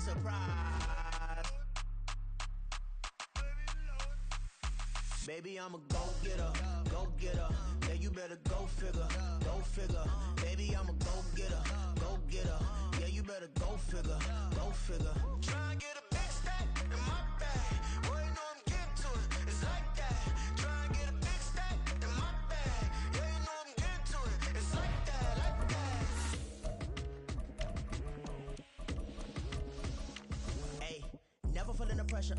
surprised. Baby, I'm a go-getter, go-getter. Yeah, you better go figure, go figure. Baby, I'm a go-getter, go-getter. Yeah, you better go figure, go figure. Try and get a big stack in my bag. Boy, you know I'm getting to it. It's like that. Try and get a big stack in my bag. Yeah, you know I'm getting to it. It's like that, like that. Hey, never feeling the pressure,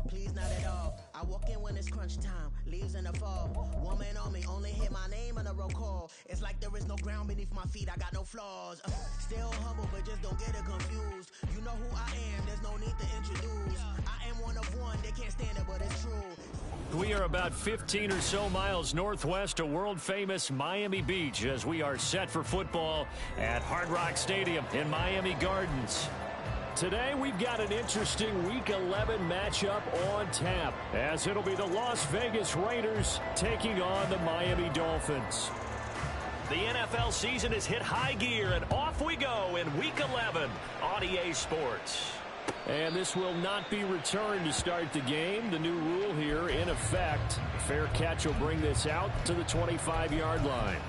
please not at all. I walk in when it's crunch time, leaves in the fall. Woman on me, only hit my name on a roll call. It's like there is no ground beneath my feet, I got no flaws. Still humble, but just don't get it confused. You know who I am, there's no need to introduce. I am one of one, they can't stand it, but it's true. We are about 15 or so miles northwest of world-famous Miami Beach as we are set for football at Hard Rock Stadium in Miami Gardens. Today, we've got an interesting Week 11 matchup on tap, as it'll be the Las Vegas Raiders taking on the Miami Dolphins. The NFL season has hit high gear, and off we go in Week 11 on EA Sports. And this will not be returned to start the game. The new rule here in effect. A fair catch will bring this out to the 25-yard line.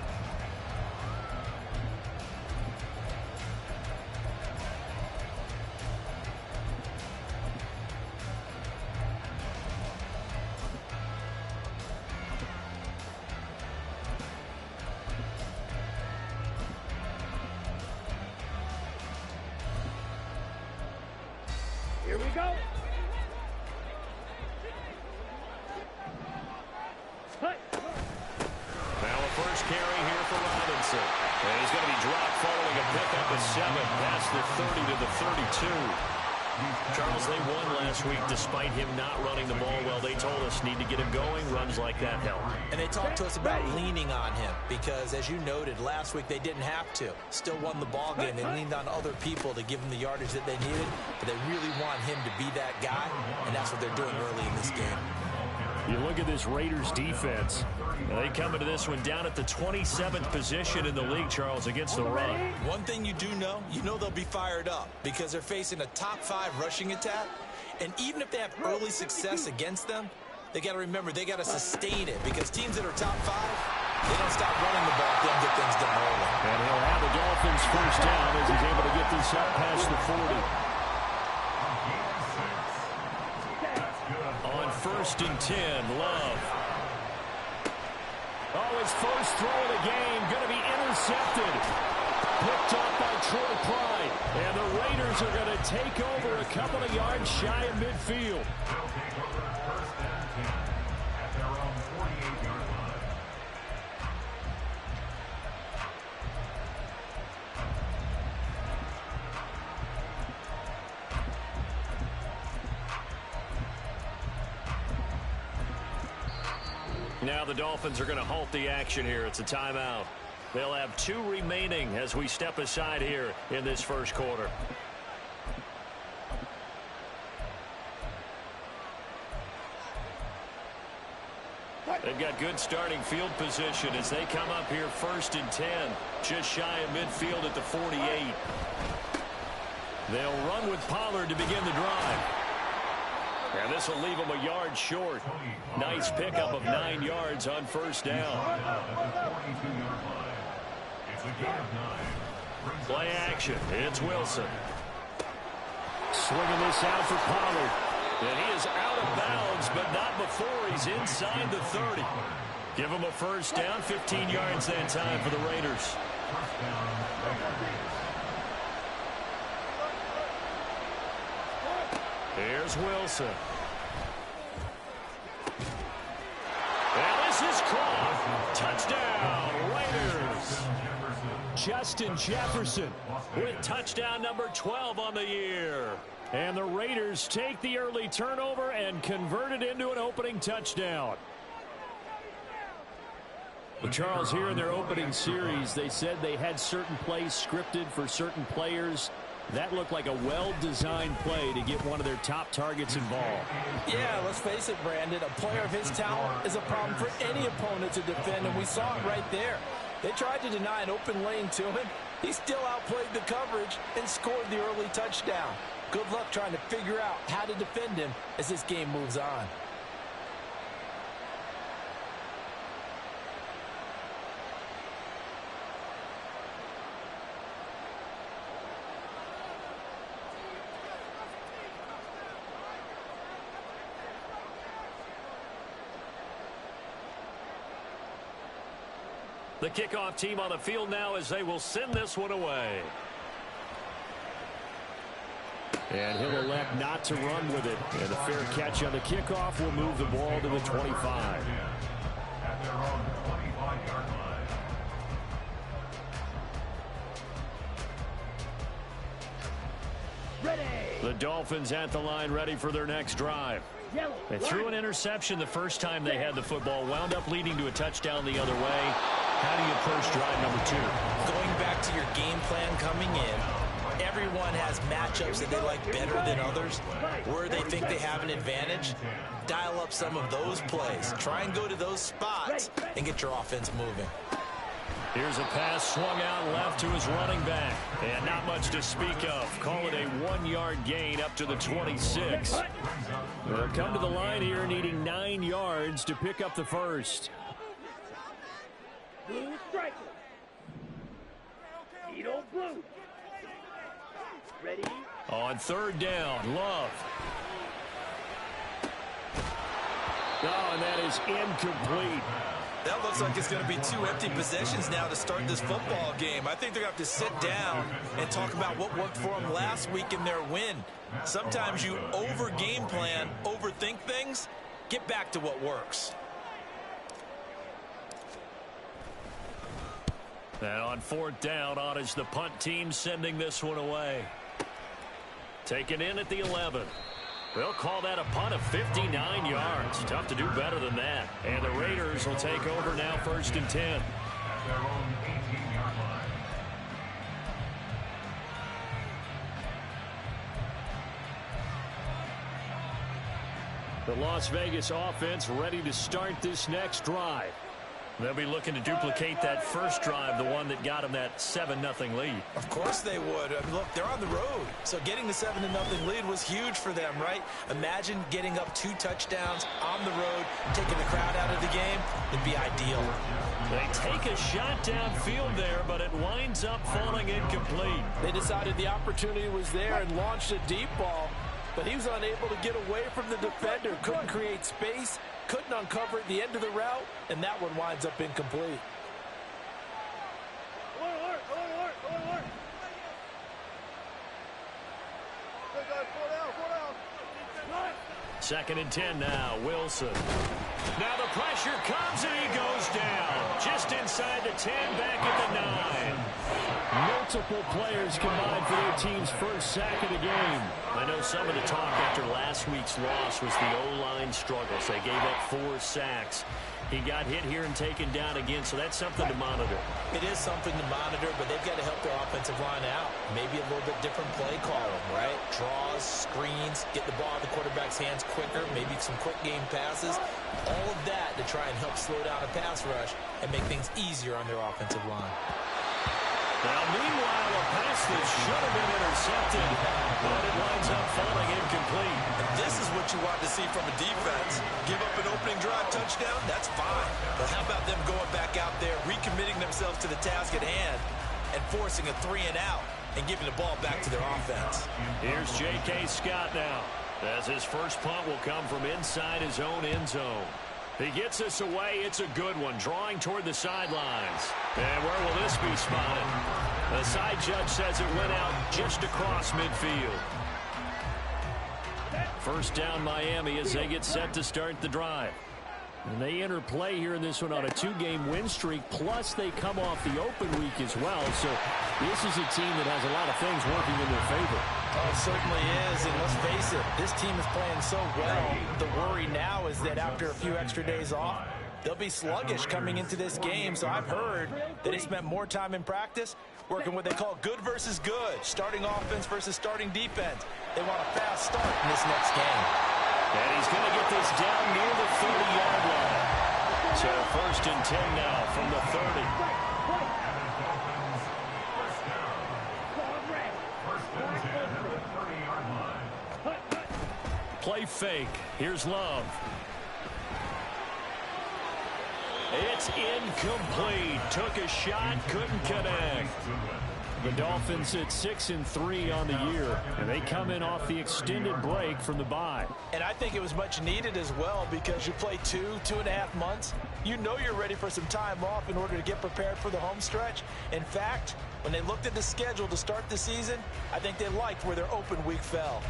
Here we go. Now a first carry here for Robinson. And he's going to be dropped following a pickup of 7 past the 30 to the 32. Charles, they won last week despite him not running the ball well. They told us need to get him going. Runs like that help. And they talked to us about leaning on him because, as you noted, last week they didn't have to. Still won the ball game. They leaned on other people to give them the yardage that they needed, but they really want him to be that guy, and that's what they're doing early in this game. You look at this Raiders defense. They come into this one down at the 27th position in the league, Charles, against the run. One thing you do know, they'll be fired up because they're facing a top 5 rushing attack. And even if they have early success against them, they got to remember they got to sustain it because teams that are top 5, they don't stop running the ball if they don't get things done early. And he'll have the Dolphins first down as he's able to get this up past the 40. On 1st and 10, Love. Oh, his first throw of the game going to be intercepted. Picked up by Troy Pride. And the Raiders are going to take over a couple of yards shy of midfield. Now the Dolphins are going to halt the action here. It's a timeout. They'll have 2 remaining as we step aside here in this first quarter. They've got good starting field position as they come up here 1st and 10, just shy of midfield at the 48. They'll run with Pollard to begin the drive. And this will leave them a yard short. Nice pickup of 9 yards on first down. Play action. It's Wilson. Swinging this out for Pollard. And he is out of bounds, but not before he's inside the 30. Give him a first down. 15 yards that time for the Raiders. Here's Wilson. And this is caught. Touchdown, Raiders. Justin Jefferson with touchdown number 12 on the year. And the Raiders take the early turnover and convert it into an opening touchdown. Well, Charles, here in their opening series, they said they had certain plays scripted for certain players. That looked like a well-designed play to get one of their top targets involved. Yeah, let's face it, Brandon. A player of his talent is a problem for any opponent to defend, and we saw it right there. They tried to deny an open lane to him. He still outplayed the coverage and scored the early touchdown. Good luck trying to figure out how to defend him as this game moves on. The kickoff team on the field now as they will send this one away. And he'll elect not to run with it. And a fair catch on the kickoff will move the ball to the 25. The Dolphins at the line ready for their next drive. They threw an interception the first time they had the football, wound up leading to a touchdown the other way. How do you approach drive number 2? Going back to your game plan coming in, everyone has matchups that they like better than others, where they think they have an advantage. Dial up some of those plays. Try and go to those spots and get your offense moving. Here's a pass swung out left to his running back. And not much to speak of. Call it a 1-yard gain up to the 26. They'll come to the line here needing 9 yards to pick up the first. Blue striker. Beetle blue. Ready? On third down, Love. Oh, and that is incomplete. That looks like it's going to be 2 empty possessions now to start this football game. I think they're going to have to sit down and talk about what worked for them last week in their win. Sometimes you over-game plan, overthink things. Get back to what works. And on fourth down, on is the punt team sending this one away. Taken in at the 11. They'll call that a punt of 59 yards. Tough to do better than that. And the Raiders will take over now, 1st and 10. The Las Vegas offense ready to start this next drive. They'll be looking to duplicate that first drive, the one that got them that 7-0 lead. Of course they would. I mean, look, they're on the road. So getting the 7-0 lead was huge for them, right? Imagine getting up 2 touchdowns on the road, taking the crowd out of the game. It'd be ideal. They take a shot downfield there, but it winds up falling incomplete. They decided the opportunity was there and launched a deep ball, but he was unable to get away from the defender. Couldn't create space. Couldn't uncover at the end of the route, and that one winds up incomplete. Second and 10 now, Wilson. Now the pressure comes and he goes down. Just inside the 10, back at the 9. Multiple players combined for their team's first sack of the game. I know some of the talk after last week's loss was the O-line struggles. They gave up 4 sacks. He got hit here and taken down again, so that's something to monitor. It is something to monitor, but they've got to help their offensive line out. Maybe a little bit different play calling, right? Draws, screens, get the ball out of the quarterback's hands quicker, maybe some quick game passes. All of that to try and help slow down a pass rush and make things easier on their offensive line. Now, meanwhile, a pass that should have been intercepted, but it winds up falling incomplete. And this is what you want to see from a defense. Give up an opening drive touchdown, that's fine. But how about them going back out there, recommitting themselves to the task at hand, and forcing a 3 and out, and giving the ball back to their offense. Here's J.K. Scott now, as his first punt will come from inside his own end zone. He gets this away. It's a good one, drawing toward the sidelines. And where will this be spotted? The side judge says it went out just across midfield. First down, Miami, as they get set to start the drive. And they enter play here in this one on a 2-game win streak, plus they come off the open week as well. So this is a team that has a lot of things working in their favor. Oh, it certainly is, and let's face it, this team is playing so well. The worry now is that after a few extra days off, they'll be sluggish coming into this game. So I've heard that they spent more time in practice working what they call good versus good, starting offense versus starting defense. They want a fast start in this next game. And he's going to get this down near the 30-yard line. So 1st and 10 now from the 30. play fake. Here's Love. It's incomplete. Took a shot, couldn't connect. The Dolphins at 6-3 on the year, and they come in off the extended break from the bye. And I think it was much needed as well because you play 2.5 months. You know you're ready for some time off in order to get prepared for the home stretch. In fact, when they looked at the schedule to start the season, I think they liked where their open week fell.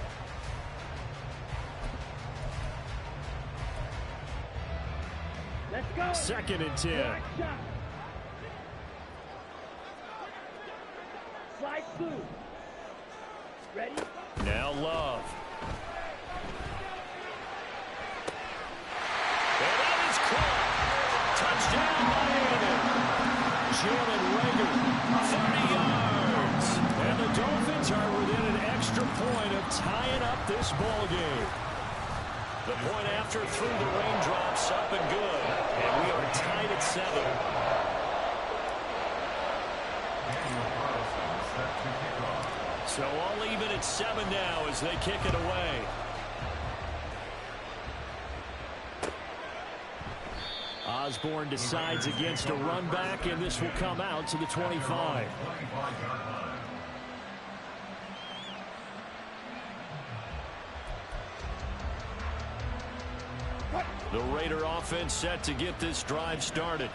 Let's go. 2nd and 10. Slide through. Ready? Now Love. And that is caught. Touchdown Miami. Jalen Reagor, 30 yards. And the Dolphins are within an extra point of tying up this ball game. The point after through the raindrops, up and good. And we are tied at 7. So all even at 7 now as they kick it away. Osborne decides against a run back, and this will come out to the 25. The Raider offense set to get this drive started.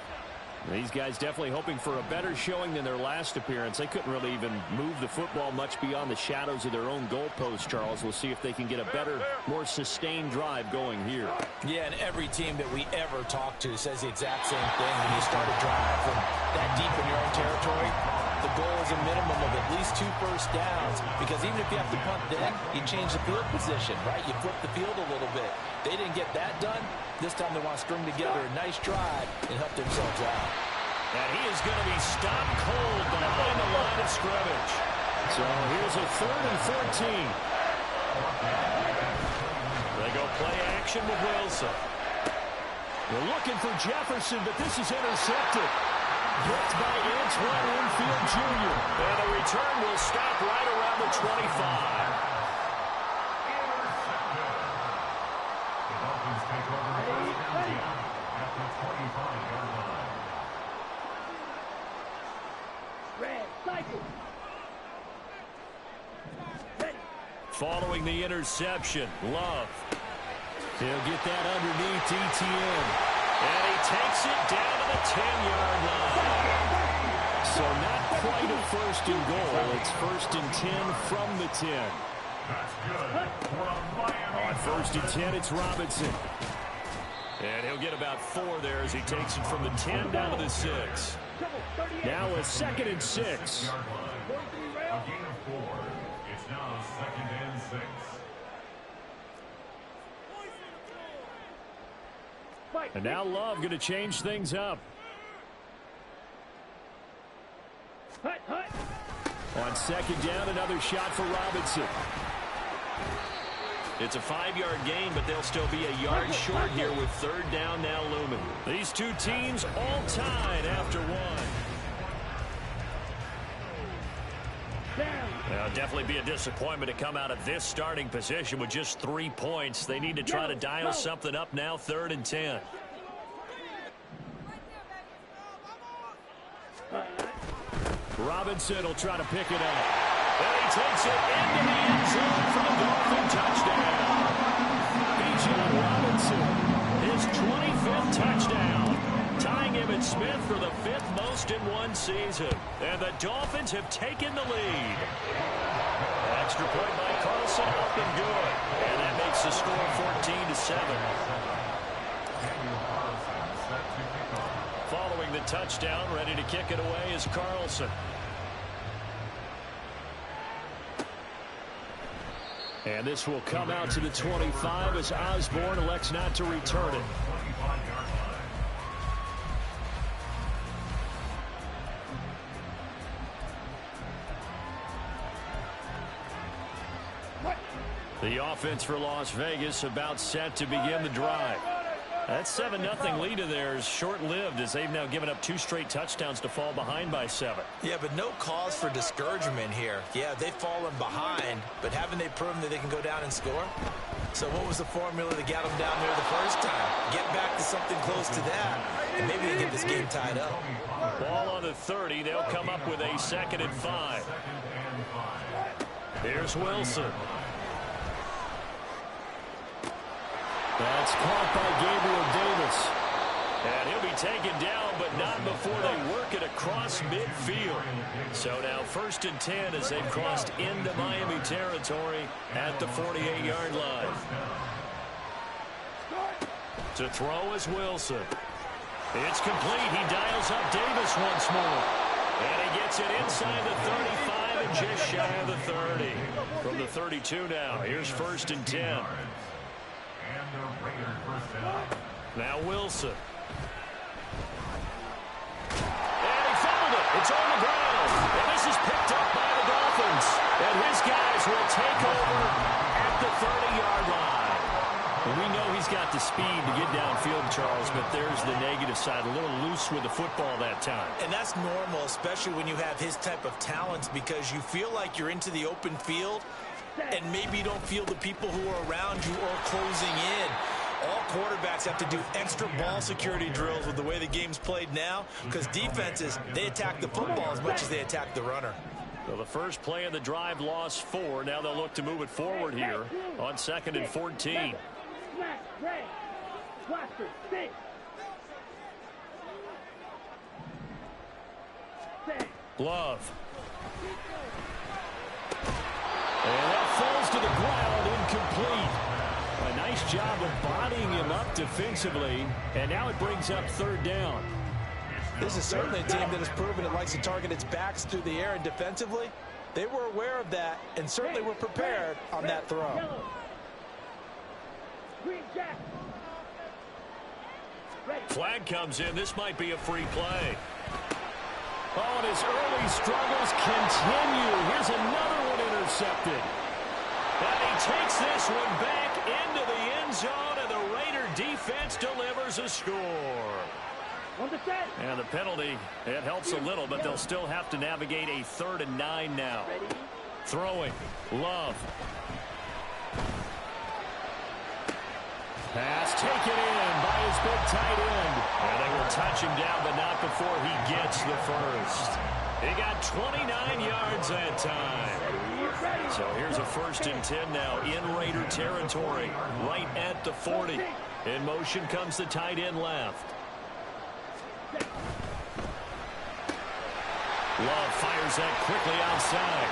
These guys definitely hoping for a better showing than their last appearance. They couldn't really even move the football much beyond the shadows of their own goalpost, Charles. We'll see if they can get a better, more sustained drive going here. Yeah, and every team that we ever talk to says the exact same thing. When you start a drive from that deep in your own territory, the goal is a minimum of at least 2 first downs, because even if you have to punt then, you change the field position, right? You flip the field a little bit. They didn't get that done. This time they want to string together a nice drive and help themselves out. And he is going to be stopped cold behind the line of scrimmage. So here's a 3rd and 14. They go play action with Wilson. They're looking for Jefferson, but this is intercepted. Blocked by Antoine Winfield Jr. And the return will stop right around the 25. Following the interception, Love. He'll get that underneath ETN. And he takes it down to the 10-yard line. So not quite a 1st and goal. It's 1st and 10 from the 10. On 1st and 10, it's Robinson. And he'll get about 4 there as he takes it from the 10 down to the 6. Now a 2nd and 6. A gain of 4. It's now 2nd and 6. And now Love going to change things up. On 2nd down, another shot for Robinson. It's a 5-yard gain, but they'll still be a yard short here with 3rd down now looming. These two teams all tied after 1. It'll definitely be a disappointment to come out of this starting position with just 3 points. They need to try to dial something up now, 3rd and 10. Robinson will try to pick it up. And he takes it into the end zone for the Dolphin touchdown. Bijan Robinson, his 25th touchdown, tying him and Smith for the 5th most in one season. And the Dolphins have taken the lead. Extra point by Carlson, up and good. And that makes the score 14-7. Following the touchdown, ready to kick it away is Carlson. And this will come out to the 25 as Osborne elects not to return it. The offense for Las Vegas about set to begin the drive. That 7-0 lead of theirs short-lived as they've now given up 2 straight touchdowns to fall behind by 7. Yeah, but no cause for discouragement here. Yeah, they've fallen behind, but haven't they proven that they can go down and score? So what was the formula that got them down there the first time? Get back to something close to that, and maybe they get this game tied up. Ball on the 30. They'll come up with a 2nd and 5. Here's Wilson. That's caught by Gabriel Davis. And he'll be taken down, but not before they work it across midfield. So now 1st and 10 as they've crossed into Miami territory at the 48-yard line. To throw is Wilson. It's complete. He dials up Davis once more. And he gets it inside the 35 and just shy of the 30. From the 32 now, here's 1st and 10. Now Wilson. And he fouled it. It's on the ground. And this is picked up by the Dolphins. And his guys will take over at the 30-yard line. And we know he's got the speed to get downfield, Charles, but there's the negative side. A little loose with the football that time. And that's normal, especially when you have his type of talents, because you feel like you're into the open field and maybe you don't feel the people who are around you or closing in. All quarterbacks have to do extra ball security drills with the way the game's played now, because defenses, they attack the football as much as they attack the runner. So the first play of the drive lost 4. Now they'll look to move it forward here on 2nd and 14. Love. And that falls to the ground, incomplete. A nice job of bodying him up defensively, and now it brings up 3rd down. This is certainly a team that has proven it likes to target its backs through the air, and defensively, they were aware of that and certainly were prepared on that throw. Flag comes in. This might be a free play. Oh, and his early struggles continue. Here's another one intercepted. And he takes this one back into the end zone, and the Raider defense delivers a score. And the penalty, it helps a little, but they'll still have to navigate a 3rd and 9 now. Throwing. Love. Pass taken in by his big tight end. And they will touch him down, but not before he gets the first. He got 29 yards that time. So here's a 1st and 10 now in Raider territory, right at the 40. In motion comes the tight end left. Love fires that quickly outside.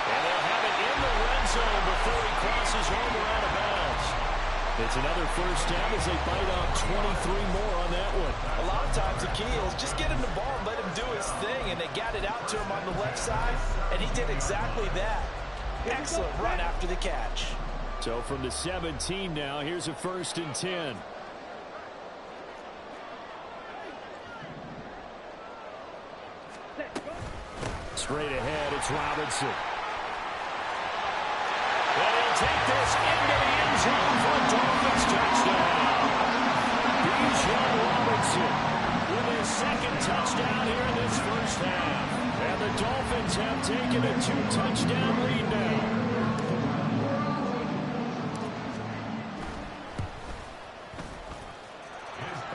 And they'll have it in the red zone before he crosses over out of bounds. It's another 1st down as they bite on 23 more on that one. A lot of times the key is just get him the ball and let him do his thing, and they got it out to him on the left side, and he did exactly that. Excellent run after the catch. So from the 17 now, here's a 1st and 10. Straight ahead, it's Robinson. And he'll take this into the end zone for a Dolphins touchdown. Bijan Robinson with his 2nd touchdown here in this 1st half. And the Dolphins have taken a 2-touchdown lead now.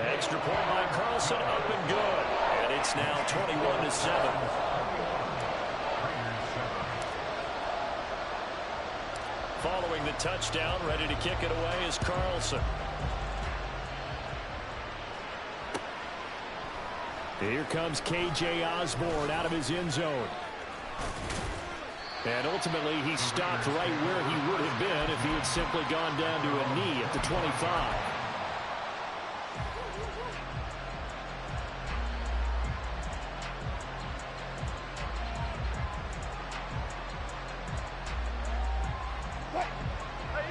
Extra point by Carlson, up and good. And it's now 21-7. Following the touchdown, ready to kick it away is Carlson. Here comes K.J. Osborne out of his end zone. And ultimately, he stopped right where he would have been if he had simply gone down to a knee at the 25.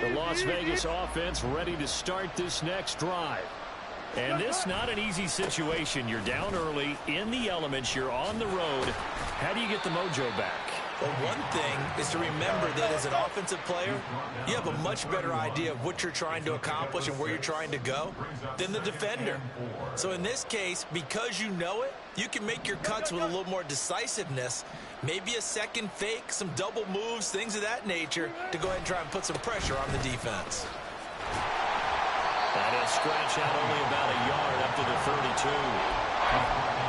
The Las Vegas offense ready to start this next drive. And this not an easy situation. You're down early, in the elements, you're on the road. How do you get the mojo back? Well, one thing is to remember that as an offensive player, you have a much better idea of what you're trying to accomplish and where you're trying to go than the defender. So in this case, because you know it, you can make your cuts with a little more decisiveness, maybe a second fake, some double moves, things of that nature, to go ahead and try and put some pressure on the defense. And he'll scratch out only about a yard up to the 32.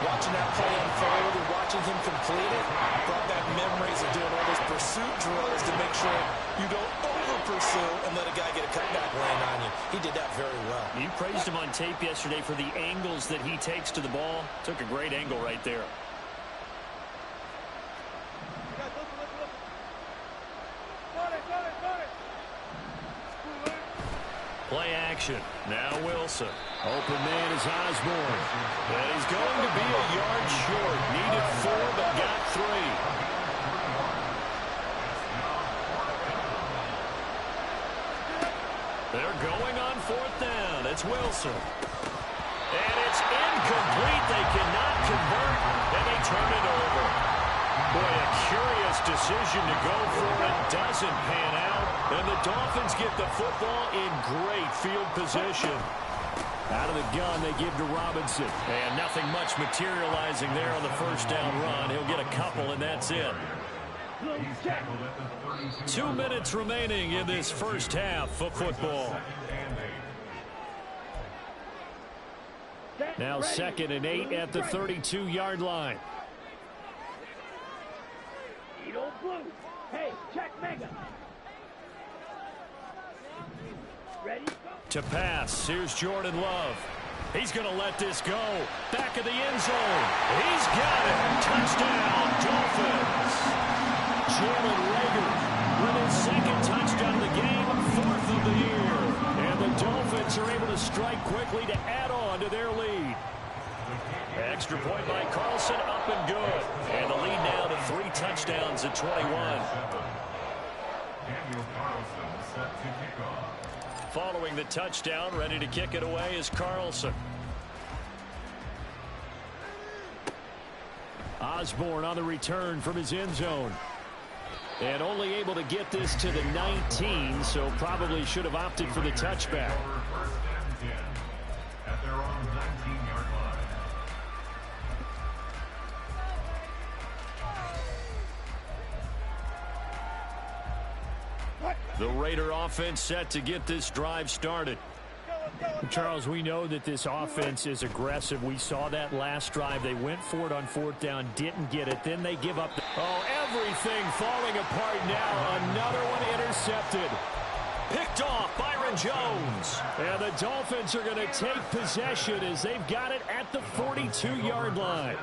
Watching that play unfold and watching him complete it brought back memories of doing all those pursuit drills to make sure you don't over-pursue and let a guy get a cutback land on you. He did that very well. You praised him on tape yesterday for the angles that he takes to the ball. Took a great angle right there. Play action. Now Wilson. Open man is Osborne. And he's going to be a yard short. Needed 4, but got 3. They're going on 4th down. It's Wilson. And it's incomplete. They cannot convert, and they turn it over. Boy, a curious decision to go for it. Doesn't pan out. And the Dolphins get the football in great field position. Out of the gun, they give to Robinson. And nothing much materializing there on the first down run. He'll get a couple, and that's it. 2 minutes remaining in this first half of football. Now 2nd and 8 at the 32-yard line. Hey, check Mega. Ready? To pass, here's Jordan Love. He's going to let this go. Back of the end zone. He's got it. Touchdown, Dolphins. Jalen Reagor with his 2nd touchdown of the game, 4th of the year. And the Dolphins are able to strike quickly to add on to their lead. Extra point by Carlson, up and good. And the lead now to 3 touchdowns at 21. Following the touchdown, ready to kick it away is Carlson. Osborne on the return from his end zone. And only able to get this to the 19, so probably should have opted for the touchback. At their own 19-yard line. The Raider offense set to get this drive started. Charles, we know that this offense is aggressive. We saw that last drive. They went for it on 4th down, didn't get it. Then they give up. Oh, everything falling apart now. Another one intercepted. Picked off Byron Jones. And the Dolphins are going to take possession as they've got it at the 42-yard line.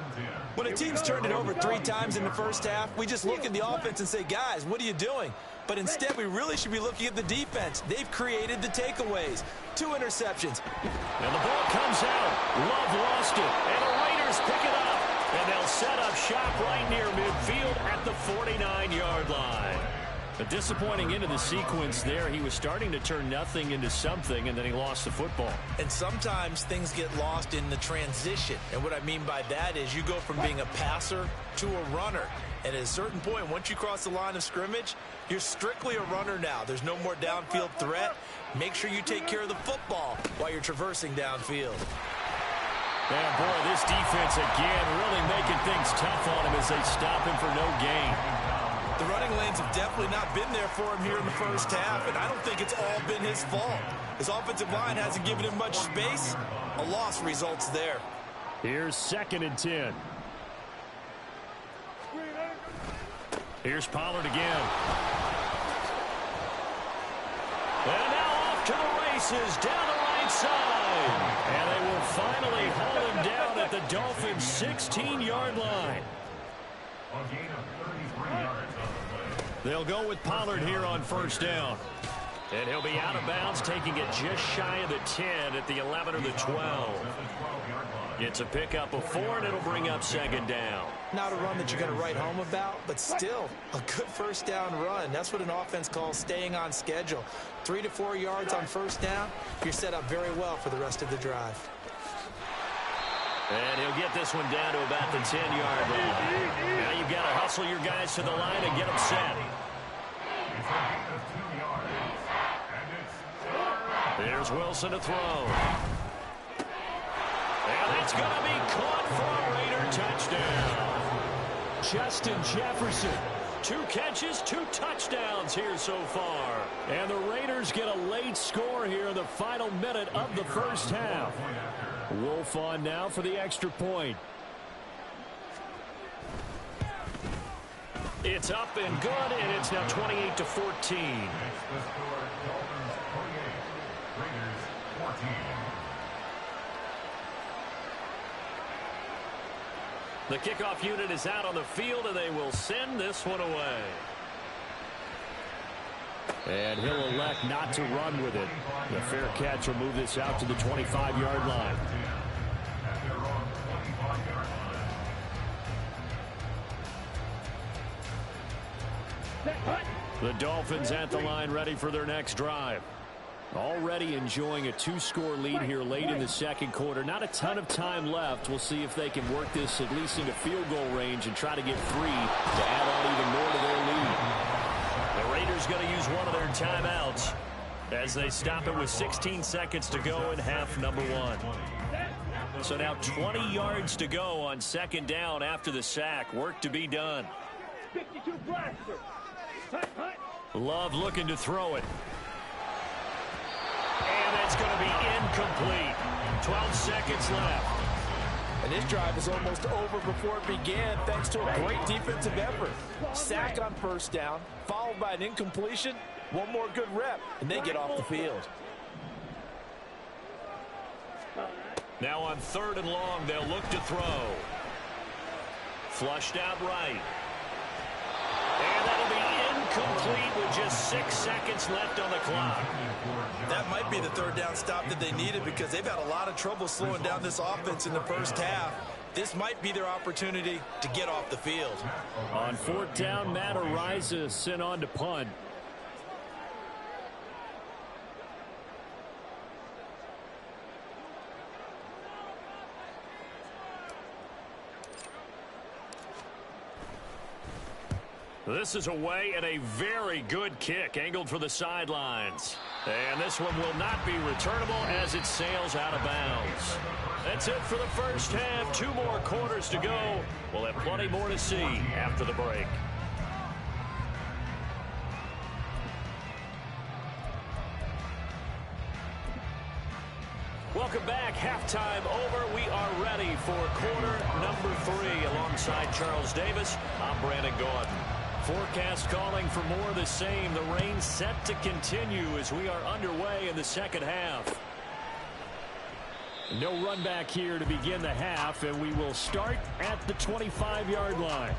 When a team's turned it over 3 times in the first half, we just look at the offense and say, guys, what are you doing? But instead, we really should be looking at the defense. They've created the takeaways. 2 interceptions. And the ball comes out. Love lost it. And the Raiders pick it up. And they'll set up shop right near midfield at the 49-yard line. A disappointing end of the sequence there. He was starting to turn nothing into something, and then he lost the football. And sometimes things get lost in the transition. And what I mean by that is you go from being a passer to a runner. And at a certain point, once you cross the line of scrimmage, you're strictly a runner now. There's no more downfield threat. Make sure you take care of the football while you're traversing downfield. And boy, this defense again really making things tough on him as they stop him for no gain. The running lanes have definitely not been there for him here in the first half, and I don't think it's all been his fault. His offensive line hasn't given him much space. A loss results there. Here's 2nd and 10. Here's Pollard again. And now off to the races down the right side. And they will finally haul him down at the Dolphins' 16-yard line. A gain of 33 yards on the play. They'll go with Pollard here on 1st down. And he'll be out of bounds, taking it just shy of the 10 at the 11 or the 12. It's a pickup of 4, and it'll bring up 2nd down. Not a run that you're going to write home about, but still a good 1st down run. That's what an offense calls staying on schedule. 3 to 4 yards on 1st down, you're set up very well for the rest of the drive. And he'll get this one down to about the 10-yard line. Now you've got to hustle your guys to the line and get them set. It's a gain of 2 yards. And it's There's Wilson to throw. And that's going to be caught for a Raider touchdown. Justin Jefferson 2 catches, 2 touchdowns here so far. And the Raiders get a late score here in the final minute of the first half. Wolf on now for the extra point. It's up and good, and it's now 28-14. The score, Dolphins 28, Raiders 14. The kickoff unit is out on the field, and they will send this one away. And he'll elect not to run with it. The fair catch will move this out to the 25-yard line. At their own 25-yard line. The Dolphins at the line ready for their next drive. Already enjoying a 2-score lead here late in the second quarter. Not a ton of time left. We'll see if they can work this at least into field goal range and try to get 3 to add on even more to their lead. The Raiders going to use one of their timeouts as they stop it with 16 seconds to go in half number 1. So now 20 yards to go on second down after the sack. Work to be done. 52 blaster. Love looking to throw it. And it's going to be incomplete. 12 seconds left. And this drive is almost over before it began thanks to a great defensive effort. Sack on first down, followed by an incompletion. One more good rep, and they get off the field. Now on 3rd and long, they'll look to throw. Flushed out right. And that'll be incomplete with just 6 seconds left on the clock. That might be the 3rd down stop that they needed because they've had a lot of trouble slowing down this offense in the first half. This might be their opportunity to get off the field. On 4th down, Matt Ariza sent on to punt. This is away and a very good kick angled for the sidelines. And this one will not be returnable as it sails out of bounds. That's it for the first half. 2 more quarters to go. We'll have plenty more to see after the break. Welcome back. Halftime over. We are ready for quarter number 3. Alongside Charles Davis, I'm Brandon Gordon. Forecast calling for more of the same. The rain set to continue as we are underway in the second half. No run back here to begin the half, and we will start at the 25-yard line.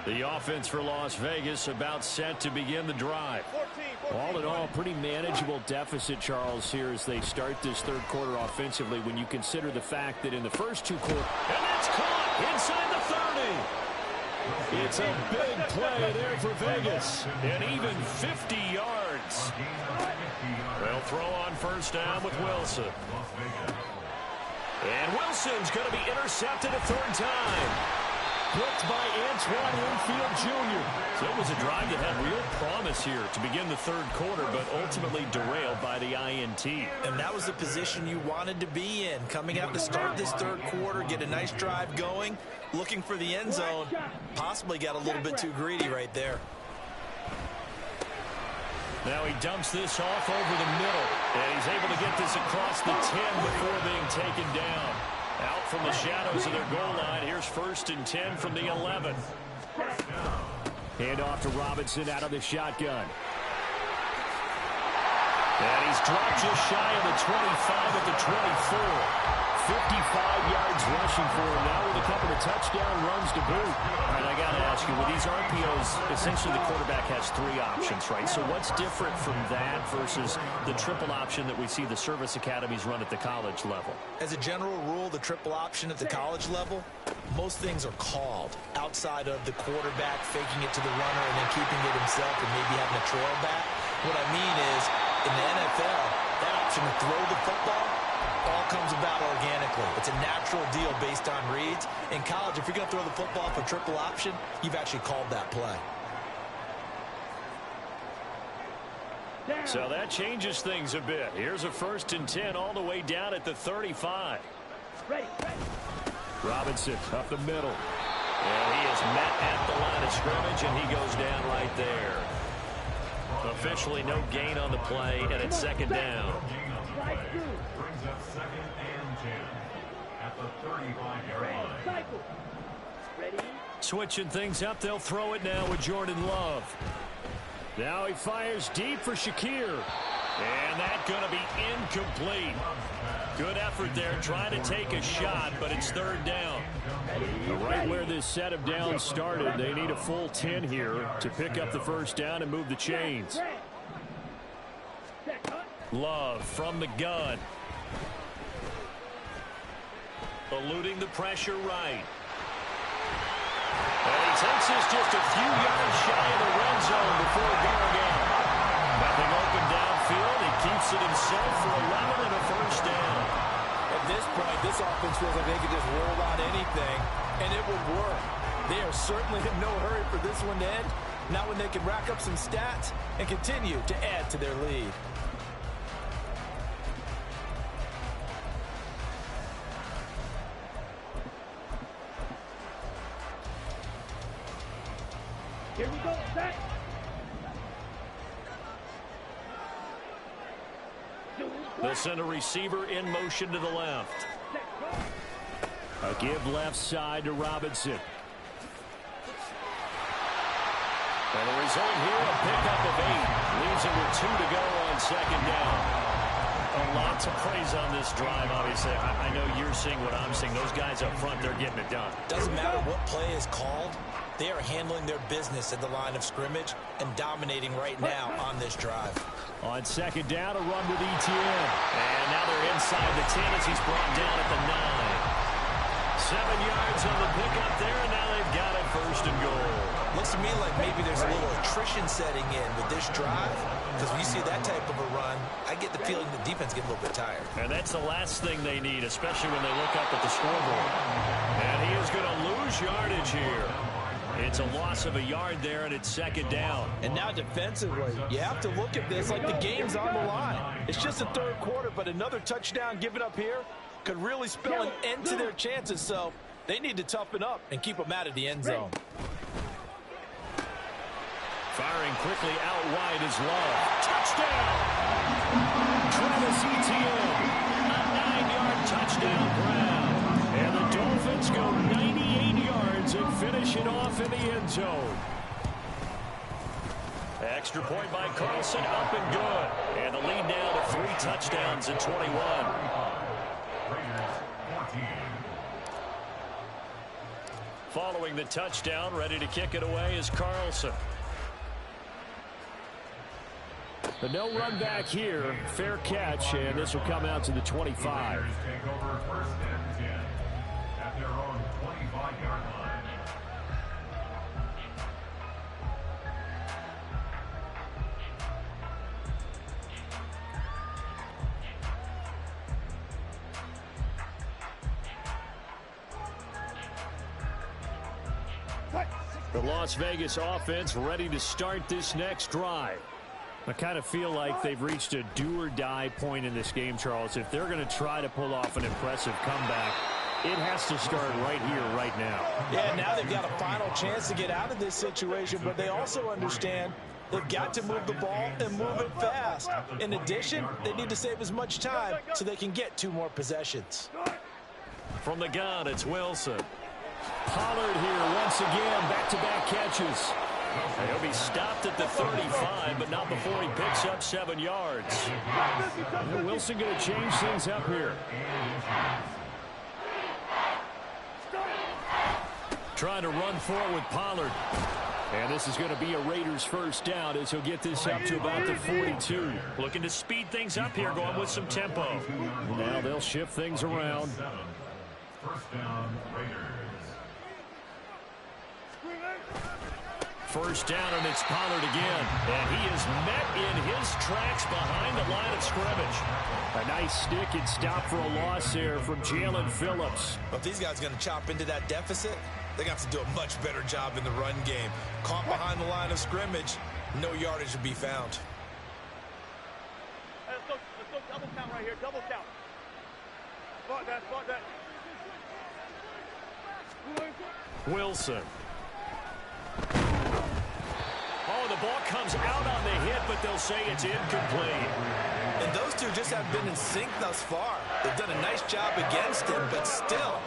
The offense for Las Vegas about set to begin the drive. All in all, pretty manageable deficit, Charles, here as they start this third quarter offensively when you consider the fact that in the first 2 quarters. And that's caught inside the 30. It's a big play there for Vegas. And even 50 yards. They'll throw on first down with Wilson. And Wilson's going to be intercepted a 3rd time. Blocked by Antoine Winfield Jr. So it was a drive that had real promise here to begin the third quarter, but ultimately derailed by the INT. And that was the position you wanted to be in. Coming out to start this third quarter, get a nice drive going, looking for the end zone. Possibly got a little bit too greedy right there. Now he dumps this off over the middle, and he's able to get this across the 10 before being taken down. Out from the shadows of their goal line. Here's 1st and 10 from the 11. Hand off to Robinson out of the shotgun. And he's dropped just shy of the 25 at the 24. 55 yards rushing for him now with a couple of touchdown runs to boot. All right, I got to ask you, with these RPOs, essentially the quarterback has 3 options, right? So what's different from that versus the triple option that we see the service academies run at the college level? As a general rule, the triple option at the college level, most things are called outside of the quarterback faking it to the runner and then keeping it himself and maybe having a trail back. What I mean is, in the NFL, that option to throw the football all comes about organically. It's a natural deal based on reads. In college, if you're going to throw the football for triple option, you've actually called that play. So that changes things a bit. Here's a 1st and 10 all the way down at the 35. Robinson up the middle. And he is met at the line of scrimmage, and he goes down right there. Officially no gain on the play, and it's 2nd down. Brings up 2nd and 10 at the 35-yard line. Switching things up, they'll throw it now with Jordan Love. Now he fires deep for Shakir. And that's going to be incomplete. Good effort there, trying to take a shot, but it's 3rd down. Right where this set of downs started, they need a full 10 here to pick up the 1st down and move the chains. Love from the gun. Eluding the pressure right. And he takes this just a few yards shy of the red zone before going out. Nothing open downfield. He keeps it himself for 11 and a 1st down. At this point, this offense feels like they could just roll out anything, and it would work. They are certainly in no hurry for this one to end. Not when they can rack up some stats and continue to add to their lead. Here we go, set. They'll send a receiver in motion to the left. A give left side to Robinson. And the result here, a pickup of 8. Leaves him with 2 to go on 2nd down. Lots of praise on this drive, obviously. I know you're seeing what I'm seeing. Those guys up front, they're getting it done. Doesn't matter what play is called. They are handling their business at the line of scrimmage and dominating right now on this drive. On 2nd down, a run with ETN. And now they're inside the 10 as he's brought down at the 9. 7 yards on the pickup there, and now they've got it 1st and goal. Looks to me like maybe there's a little attrition setting in with this drive, because when you see that type of a run, I get the feeling the defense gets a little bit tired. And that's the last thing they need, especially when they look up at the scoreboard. And he is going to lose yardage here. It's a loss of a yard there, and it's 2nd down. And now defensively, you have to look at this like the game's on the line. It's just the 3rd quarter, but another touchdown given up here could really spell an end to their chances, so they need to toughen up and keep them out of the end zone. Firing quickly out wide is Love. Touchdown! Travis Etienne. A 9-yard touchdown grab. And the Dolphins go 98 yards and finish it off in the end zone. Extra point by Carlson, up and good. And the lead now to 3 touchdowns at 21. Following the touchdown, ready to kick it away is Carlson. But no run back here. Fair catch, and this will come out to the 25. Take over 1st and 10 at their own 25-yard line. The Las Vegas offense ready to start this next drive. I kind of feel like they've reached a do-or-die point in this game, Charles. If they're going to try to pull off an impressive comeback, it has to start right here, right now. Yeah, now they've got a final chance to get out of this situation, but they also understand they've got to move the ball and move it fast. In addition, they need to save as much time so they can get 2 more possessions. From the gun, it's Wilson. Pollard here once again, back-to-back catches. He'll be stopped at the 35, but not before he picks up 7 yards. Wilson going to change things up here. Trying to run forward with Pollard. And this is going to be a Raiders 1st down as he'll get this up to about the 42. Looking to speed things up here, going with some tempo. Now they'll shift things around. 1st down, Raiders. 1st down, and it's Pollard again. And he is met in his tracks behind the line of scrimmage. A nice stick and stop for a loss there from Jalen Phillips. But if these guys are going to chop into that deficit, they're going to have to do a much better job in the run game. Caught behind the line of scrimmage, no yardage to be found. right here. Double count. Spot that, spot that. Wilson. Oh, the ball comes out on the hit, but they'll say it's incomplete. And those two just have been in sync thus far. They've done a nice job against him, but still,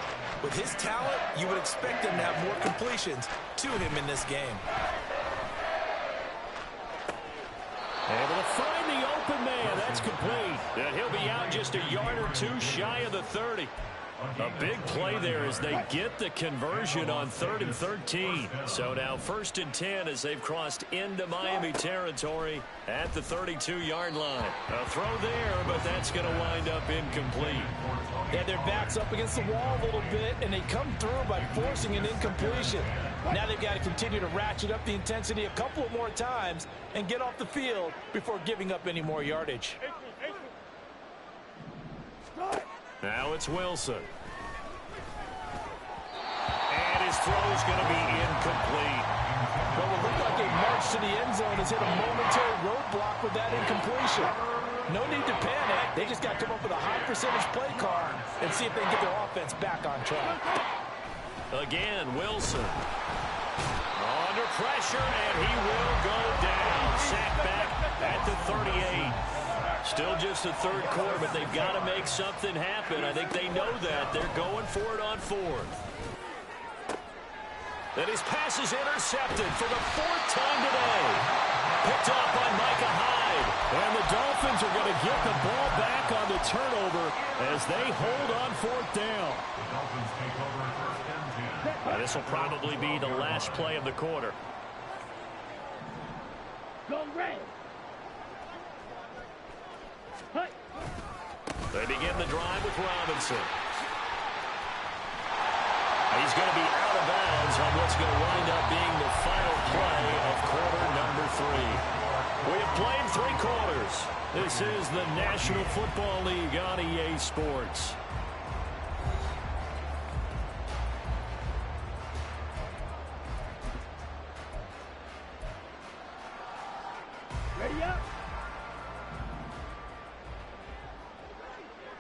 with his talent, you would expect him to have more completions to him in this game. Able to find the open man. That's complete. And he'll be out just a yard or two shy of the 30. A big play there as they get the conversion on 3rd and 13. So now 1st and 10 as they've crossed into Miami territory at the 32-yard line. A throw there, but that's going to wind up incomplete. Yeah, their back's up against the wall a little bit, and they come through by forcing an incompletion. Now they've got to continue to ratchet up the intensity a couple of more times and get off the field before giving up any more yardage. Now it's Wilson. And his throw's going to be incomplete. Well, it looked like a march to the end zone has hit a momentary roadblock with that incompletion. No need to panic. They just got to come up with a high percentage play call and see if they can get their offense back on track. Again, Wilson. Under pressure, and he will go down. Sacked back at the 38. Still just the 3rd quarter, but they've got to make something happen. I think they know that. They're going for it on 4th. And his pass is intercepted for the 4th time today. Picked up by Micah Hyde. And the Dolphins are going to get the ball back on the turnover as they hold on 4th down. The Dolphins take over 1st and 10. This will probably be the last play of the quarter. Go red. They begin the drive with Robinson. He's going to be out of bounds on what's going to wind up being the final play of quarter number 3. We have played 3 quarters. This is the National Football League on EA Sports. Ready up.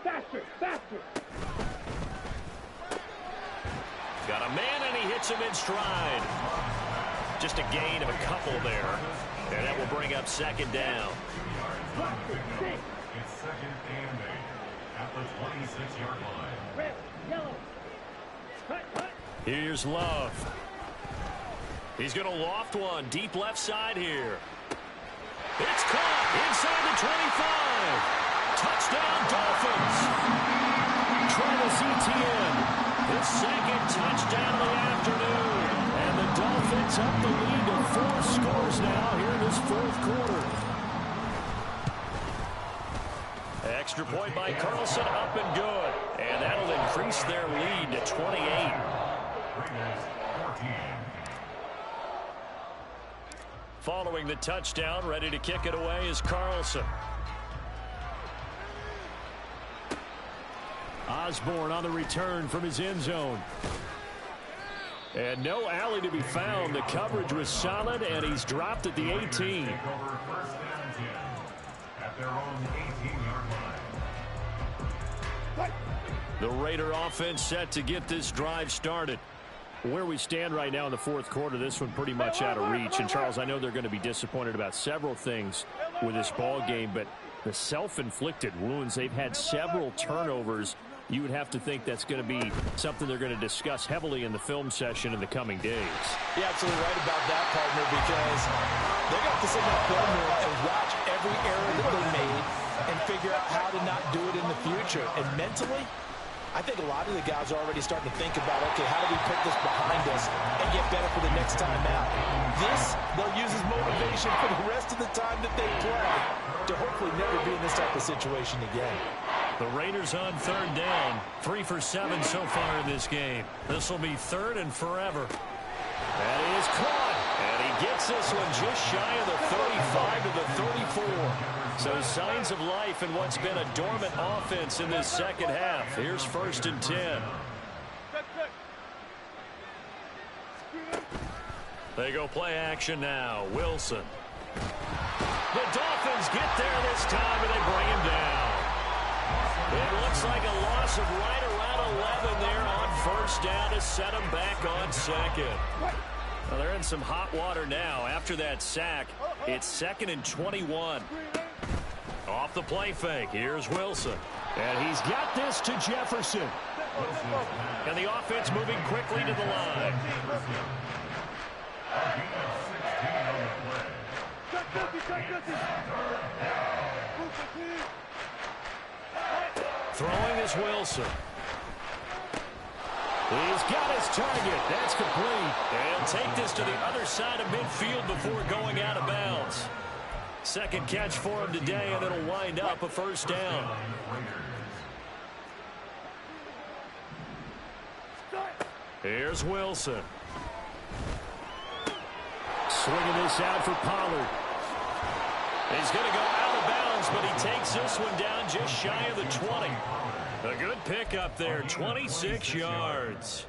Faster, faster. Got a man, and he hits him in stride. Just a gain of a couple there. And that will bring up 2nd down. It's 2nd and 8 at the 26-yard line. Red, yellow. Cut, cut. Here's Love. He's going to loft one deep left side here. It's caught inside the 25. Touchdown, Dolphins. Travis Etienne, his 2nd touchdown of the afternoon. And the Dolphins up the lead to 4 scores now here in this 4th quarter. Extra point by Carlson, up and good. And that'll increase their lead to 28. 14. Following the touchdown, ready to kick it away is Carlson. Osborne on the return from his end zone. And no alley to be found. The coverage was solid, and he's dropped at the 18. Take over 1st and 10 at their own 18-yard line. The Raider offense set to get this drive started. Where we stand right now in the 4th quarter, this one pretty much out of reach. And, Charles, I know they're going to be disappointed about several things with this ball game, but the self-inflicted wounds, they've had several turnovers. You would have to think that's going to be something they're going to discuss heavily in the film session in the coming days. You're absolutely right about that, partner, because they're going to have to sit in that film room and watch every error that they made and figure out how to not do it in the future. And mentally, I think a lot of the guys are already starting to think about, okay, how do we put this behind us and get better for the next time out? This, they'll use as motivation for the rest of the time that they play to hopefully never be in this type of situation again. The Raiders on 3rd down. 3 for 7 so far in this game. This will be 3rd and forever. And he is caught. And he gets this one just shy of the 35 to the 34. So signs of life in what's been a dormant offense in this 2nd half. Here's 1st and 10. They go play action now. Wilson. The Dolphins get there this time, and they bring him down. It looks like a loss of right around 11 there on first down to set them back on second. Well, they're in some hot water now. After that sack, it's 2nd and 21. Off the play fake, here's Wilson. And he's got this to Jefferson. And the offense moving quickly to the line. Throwing is Wilson. He's got his target. That's complete. And take this to the other side of midfield before going out of bounds. Second catch for him today, and it'll wind up a first down. Here's Wilson. Swinging this out for Pollard. He's going to go out of bounds, but he takes this one down just shy of the 20. A good pickup there, 26 yards.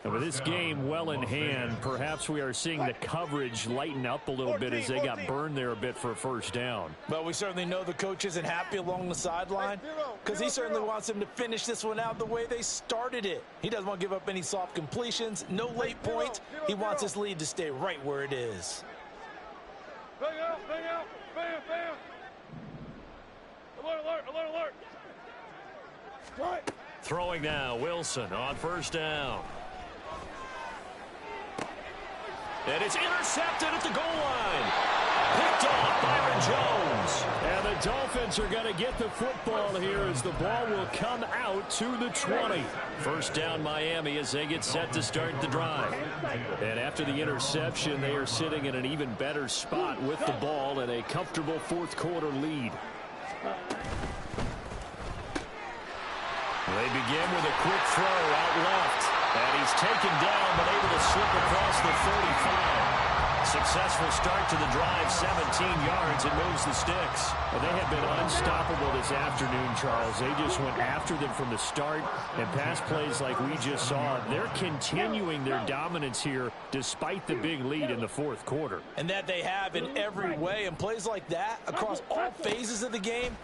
And with this game well in hand, perhaps we are seeing the coverage lighten up a little bit as they got burned there a bit for a first down. Well, we certainly know the coach isn't happy along the sideline because he certainly wants them to finish this one out the way they started it. He doesn't want to give up any soft completions, no late points. He wants his lead to stay right where it is. Bang out, bam, bam. Alert. Right. Throwing now, Wilson on first down. And it's intercepted at the goal line. Picked off Byron Jones. And the Dolphins are going to get the football here as the ball will come out to the 20. First down Miami as they get set to start the drive. And after the interception, they are sitting in an even better spot with the ball and a comfortable fourth quarter lead. They begin with a quick throw out left. And he's taken down but able to slip across the 35. Successful start to the drive, 17 yards, and moves the sticks. Well, they have been unstoppable this afternoon, Charles. They just went after them from the start, and pass plays like we just saw. They're continuing their dominance here despite the big lead in the fourth quarter. And that they have in every way. And plays like that across all phases of the game,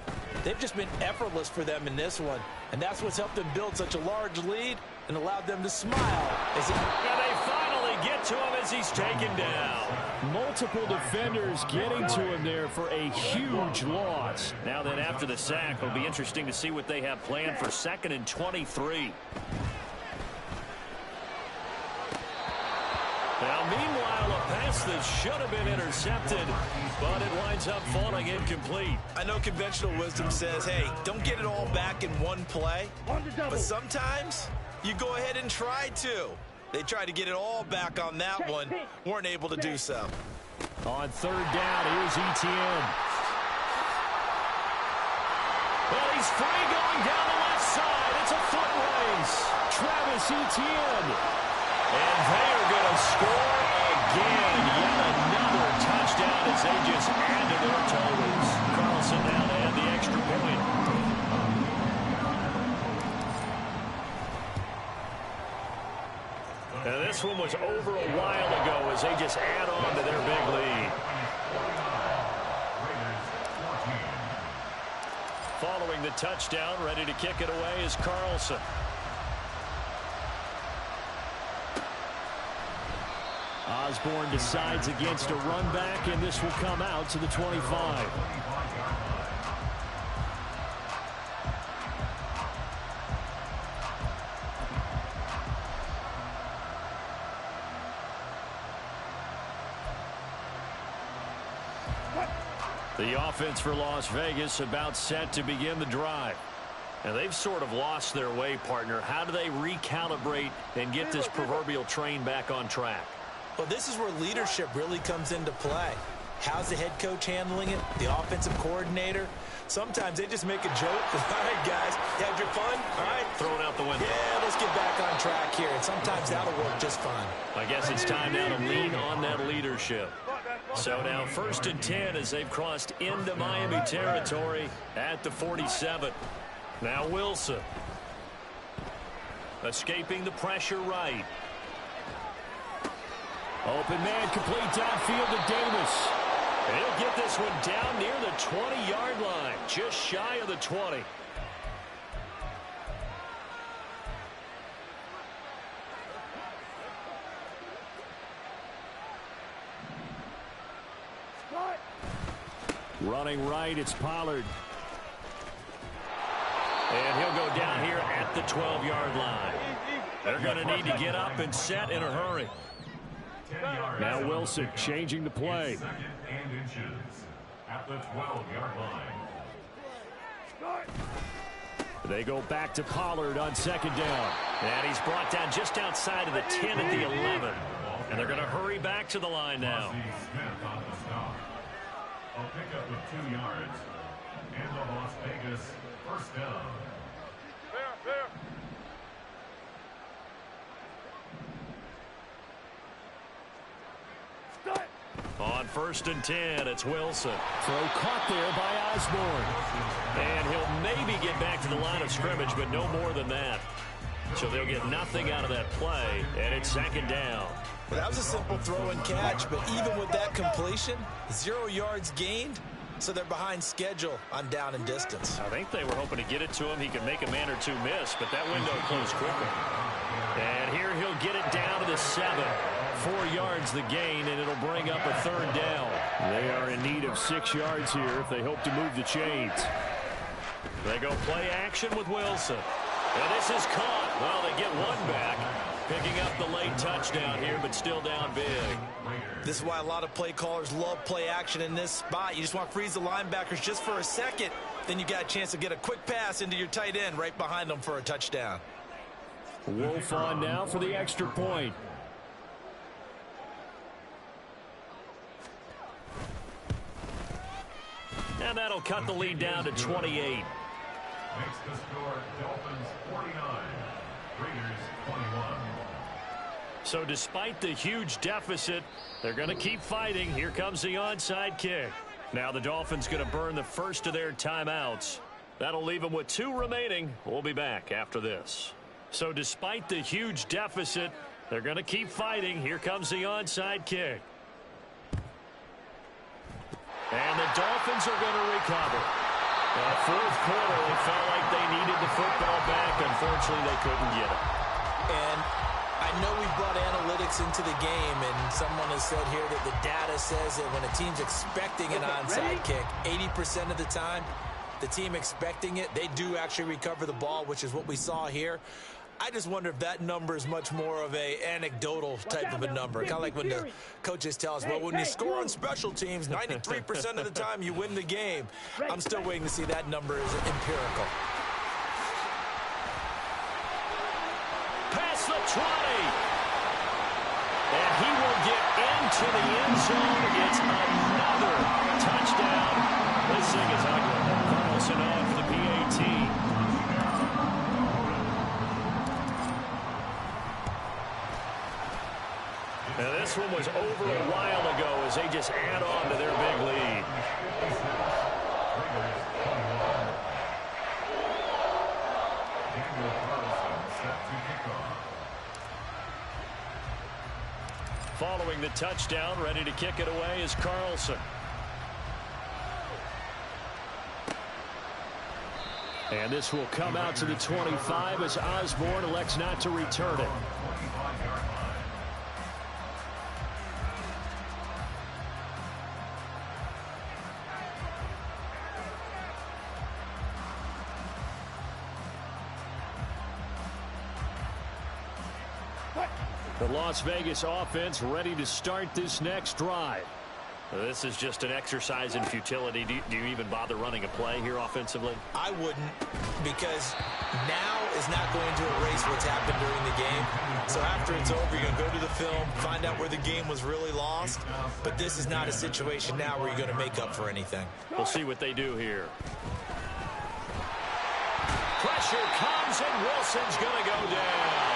they've just been effortless for them in this one. And that's what's helped them build such a large lead and allowed them to smile. And they finally get to him as he's taken down. Multiple defenders getting to him there for a huge loss. Now then, after the sack, it'll be interesting to see what they have planned for 2nd and 23. Now, meanwhile, a pass that should have been intercepted, but it winds up falling incomplete. I know conventional wisdom says, hey, don't get it all back in one play. But sometimes you go ahead and try to. They tried to get it all back on that one. Weren't able to do so. On third down, here's Etienne. Well, he's free going down the left side. It's a foot race. Travis Etienne. And they are going to score again. Yet another touchdown as they just add to their totals. Carlson now to add the extra point. And this one was over a while ago as they just add on to their big lead. Following the touchdown, ready to kick it away is Carlson. Osborne decides against a run back, and this will come out to the 25. The offense for Las Vegas about set to begin the drive. And they've sort of lost their way, partner. How do they recalibrate and get this proverbial train back on track? Well, this is where leadership really comes into play. How's the head coach handling it? The offensive coordinator? Sometimes they just make a joke. All right, guys, you had your fun? All right. Throw it out the window. Yeah, let's get back on track here. And sometimes that'll work just fine. I guess it's time now to lean on that leadership. So now 1st and 10 as they've crossed into Miami territory at the 47. Now Wilson. Escaping the pressure right. Open man, complete downfield to Davis. And he'll get this one down near the 20-yard line, just shy of the 20. Running right, it's Pollard. And he'll go down here at the 12-yard line. They're going to need to get up and set in a hurry. Now Wilson changing the play. Second and inches at the 12-yard line. They go back to Pollard on second down. And he's brought down just outside of the 10 at the 11. And they're going to hurry back to the line now. Smith on the stop. A pickup of 2 yards. And the Las Vegas first down. Fair. On 1st and 10, it's Wilson. Throw caught there by Osborne. And he'll maybe get back to the line of scrimmage, but no more than that. So they'll get nothing out of that play, and it's second down. Well, that was a simple throw and catch, but even with that completion, 0 yards gained, so they're behind schedule on down and distance. I think they were hoping to get it to him. He could make a man or two miss, but that window closed quickly. And here he'll get it down to the 7. 4 yards the gain, and it'll bring up a third down. They are in need of 6 yards here if they hope to move the chains. They go play action with Wilson. And this is caught. Well, they get one back. Picking up the late touchdown here, but still down big. This is why a lot of play callers love play action in this spot. You just want to freeze the linebackers just for a second. Then you got a chance to get a quick pass into your tight end right behind them for a touchdown. Wolf on now for the extra point. And that'll cut the lead down to 28. Makes the score Dolphins 49, Raiders 21. So despite the huge deficit, they're going to keep fighting. Here comes the onside kick. Now the Dolphins going to burn the first of their timeouts. That'll leave them with 2 remaining. We'll be back after this. So despite the huge deficit, they're going to keep fighting. Here comes the onside kick. And the Dolphins are going to recover. In the fourth quarter, it felt like they needed the football back. Unfortunately, they couldn't get it. And I know we brought analytics into the game, and someone has said here that the data says that when a team's expecting an onside kick, 80% of the time, the team expecting it, they do actually recover the ball, which is what we saw here. I just wonder if that number is much more of a anecdotal type of a number. Kind of like when the coaches tell us, well, when you score on special teams, 93% of the time you win the game. I'm still waiting to see that number is empirical. Past the 20. And he will get into the end zone. It's another touchdown. This thing is ugly. Carlson on for the PAT. Now this one was over a while ago as they just add on to their big lead. Following the touchdown, ready to kick it away is Carlson. And this will come out to the 25 as Osborne elects not to return it. The Las Vegas offense ready to start this next drive. This is just an exercise in futility. Do you even bother running a play here offensively? I wouldn't, because now is not going to erase what's happened during the game. So after it's over, you're going to go to the film, find out where the game was really lost. But this is not a situation now where you're going to make up for anything. We'll see what they do here. Pressure comes, and Wilson's going to go down.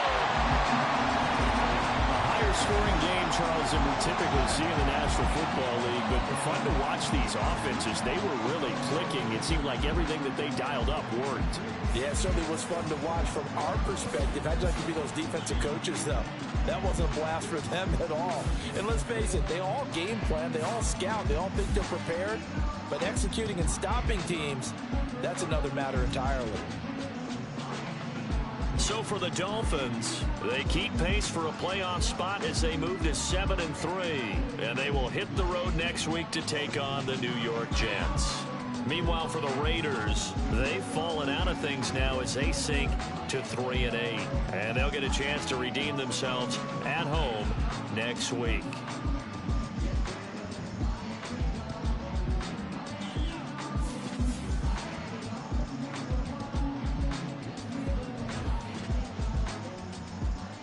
Scoring game, Charles, than we typically see in the National Football League, but fun to watch these offenses. They were really clicking. It seemed like everything that they dialed up worked. Yeah, it certainly was fun to watch from our perspective. I'd like to be those defensive coaches, though. That wasn't a blast for them at all. And let's face it, they all game plan, they all scout, they all think they're prepared, but executing and stopping teams, that's another matter entirely. So for the Dolphins, they keep pace for a playoff spot as they move to 7-3. And they will hit the road next week to take on the New York Jets. Meanwhile, for the Raiders, they've fallen out of things now as they sink to 3-8. And they'll get a chance to redeem themselves at home next week.